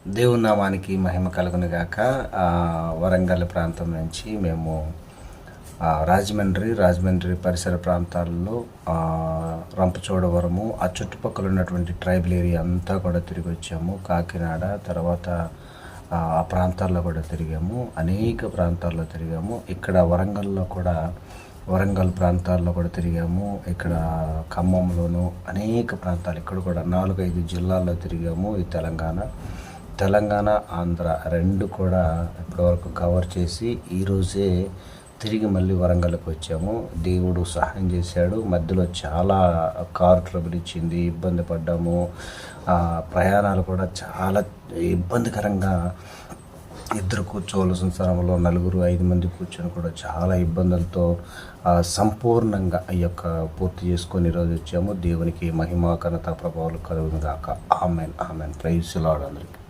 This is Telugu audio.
దేవుని నామానికి మహిమ కలుగును గాక. వరంగల్ ప్రాంతం నుంచి మేము రాజమండ్రి పరిసర ప్రాంతాల్లో రంపచోడవరము ఆ చుట్టుపక్కల ఉన్నటువంటి ట్రైబల్ ఏరియా అంతా కూడా తిరిగి వచ్చాము. కాకినాడ తర్వాత ఆ ప్రాంతాల్లో కూడా తిరిగాము, అనేక ప్రాంతాల్లో తిరిగాము. ఇక్కడ వరంగల్ ప్రాంతాల్లో కూడా తిరిగాము. ఇక్కడ ఖమ్మంలోను అనేక ప్రాంతాలు, ఇక్కడ కూడా 4-5 జిల్లాల్లో తిరిగాము. ఈ తెలంగాణ ఆంధ్ర రెండు కూడా ఇప్పటివరకు కవర్ చేసి ఈరోజే తిరిగి మళ్ళీ వరంగల్కి వచ్చాము. దేవుడు సహాయం చేశాడు. మధ్యలో చాలా కారు ట్రబుల్ ఇచ్చింది, ఇబ్బంది పడ్డాము. ప్రయాణాలు కూడా చాలా ఇబ్బందికరంగా, ఇద్దరు కూర్చోవలసిన స్థలంలో 4-5 మంది కూర్చొని కూడా చాలా ఇబ్బందులతో సంపూర్ణంగా ఈ యొక్క పూర్తి చేసుకొని ఈరోజు వచ్చాము. దేవునికి మహిమ ఘనత ప్రభావాలు కలుగును గాక. ఆమెన్. ప్రైజ్ ది లార్డ్ అందరికీ.